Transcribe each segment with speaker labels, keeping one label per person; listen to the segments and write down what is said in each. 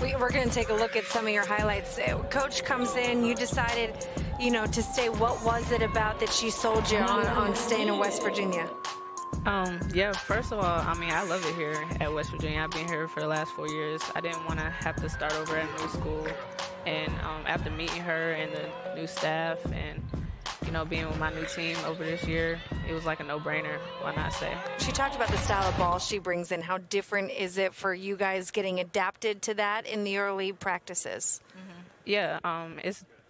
Speaker 1: We're going to take a look at some of your highlights. Coach comes in, you decided, to stay. What was it about that she sold you on staying in West Virginia?
Speaker 2: Yeah, first of all, I love it here at West Virginia. I've been here for the last 4 years. I didn't want to have to start over at a new school. And after meeting her and the new staff and, being with my new team over this year, it was like a no-brainer, why not say.
Speaker 1: She talked about the style of ball she brings in. How different is it for you guys getting adapted to that in the early practices?
Speaker 2: Mm-hmm. Yeah,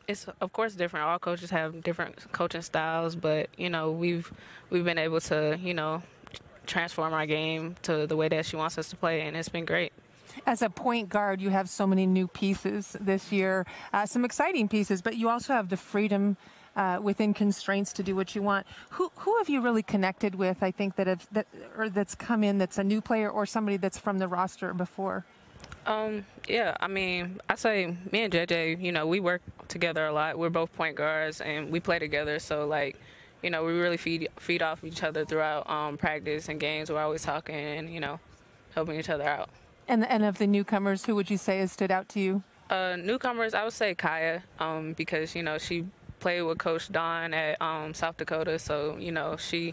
Speaker 2: it's of course different. All coaches have different coaching styles, but we've been able to transform our game to the way that she wants us to play, and it's been great.
Speaker 3: As a point guard, you have so many new pieces this year, some exciting pieces, but you also have the freedom within constraints to do what you want. Who have you really connected with? I think that's come in that's a new player or somebody that's from the roster before.
Speaker 2: Yeah, I say me and JJ, we work together a lot. We're both point guards and we play together. So we really feed off each other throughout practice and games. We're always talking and, helping each other out.
Speaker 3: And of the newcomers, who would you say has stood out to you?
Speaker 2: Newcomers, I would say Kaya, because, she played with Coach Don at South Dakota. So, she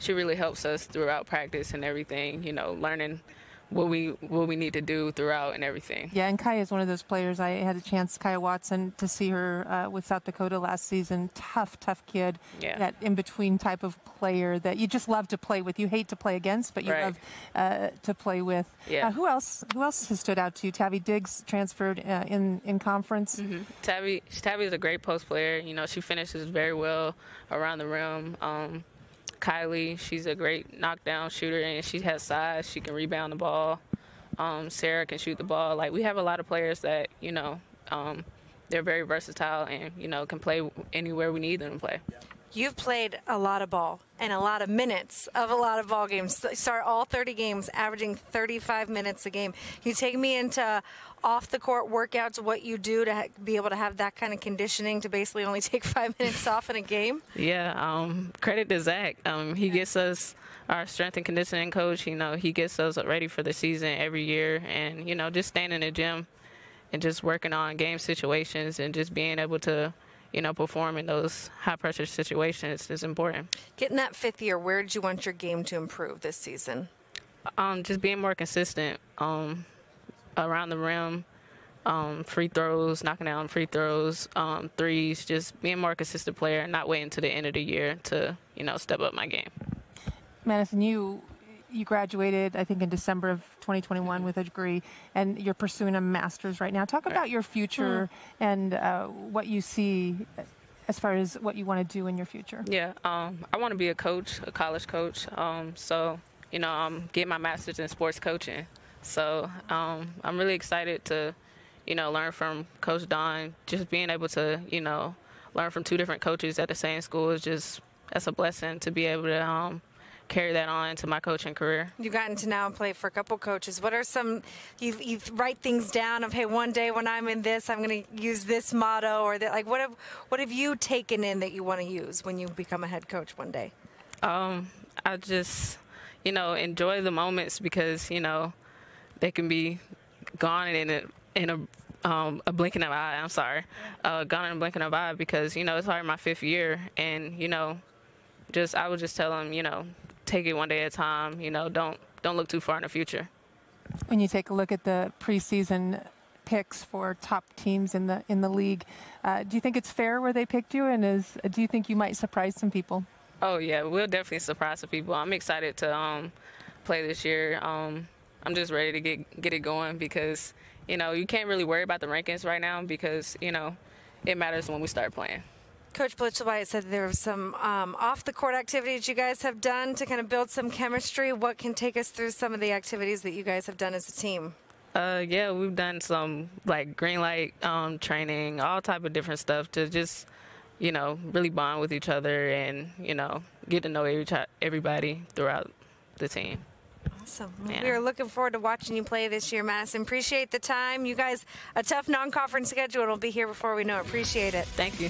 Speaker 2: really helps us throughout practice and everything, learning what we need to do throughout and everything.
Speaker 3: Yeah, and Kaya is one of those players. I had a chance, Kaya Watson, to see her with South Dakota last season. Tough kid.
Speaker 2: Yeah.
Speaker 3: That in-between type of player that you just love to play with. You hate to play against, but you
Speaker 2: right.
Speaker 3: love to play with.
Speaker 2: Yeah.
Speaker 3: Who else has stood out to you? Tabby Diggs transferred in conference.
Speaker 2: Mm-hmm. Tabby is a great post player. She finishes very well around the rim. Kylie, she's a great knockdown shooter, and she has size. She can rebound the ball. Sarah can shoot the ball. We have a lot of players that, they're very versatile and, can play anywhere we need them to play.
Speaker 1: You've played a lot of ball and a lot of minutes of a lot of ball games. Start all 30 games, averaging 35 minutes a game. Can you take me into off-the-court workouts, what you do to be able to have that kind of conditioning to basically only take 5 minutes off in a game?
Speaker 2: Yeah, credit to Zach. He gets us, our strength and conditioning coach, he gets us ready for the season every year. And, just staying in the gym and just working on game situations and just being able to perform in those high-pressure situations is important.
Speaker 1: Getting that fifth year, where did you want your game to improve this season?
Speaker 2: Just being more consistent around the rim, free throws, knocking down free throws, threes, just being a more consistent player and not waiting to the end of the year to, step up my game.
Speaker 3: Madisen, you graduated, I think, in December of 2021 with a degree, and you're pursuing a master's right now. Talk about your future and what you see as far as what you want to do in your future.
Speaker 2: Yeah, I want to be a coach, a college coach. So, I'm getting my master's in sports coaching. So I'm really excited to, learn from Coach Don. Just being able to, learn from two different coaches at the same school is that's a blessing to be able to carry that on into my coaching career. You've
Speaker 1: gotten to now play for a couple coaches. What are some, you write things down of, hey, one day when I'm in this, I'm going to use this motto, or that, what have you taken in that you want to use when you become a head coach one day?
Speaker 2: I just, enjoy the moments because, they can be gone in a blinking of an eye. I'm sorry. Gone in a blinking of an eye because, it's already my fifth year. And, I would just tell them, take it one day at a time. Don't look too far in the future.
Speaker 3: When you take a look at the preseason picks for top teams in the league, do you think it's fair where they picked you? And do you think you might surprise some people?
Speaker 2: Oh, yeah. We'll definitely surprise some people. I'm excited to play this year. I'm just ready to get it going because, you can't really worry about the rankings right now because, it matters when we start playing.
Speaker 1: Coach Blitz-White said there were some off-the-court activities you guys have done to kind of build some chemistry. What can take us through some of the activities that you guys have done as a team?
Speaker 2: Yeah, we've done some, green light training, all type of different stuff to just, really bond with each other and, get to know everybody throughout the team.
Speaker 1: Awesome. Yeah. We are looking forward to watching you play this year, Madisen. Appreciate the time. You guys, a tough non-conference schedule, and we'll be here before we know it. Appreciate it.
Speaker 2: Thank you.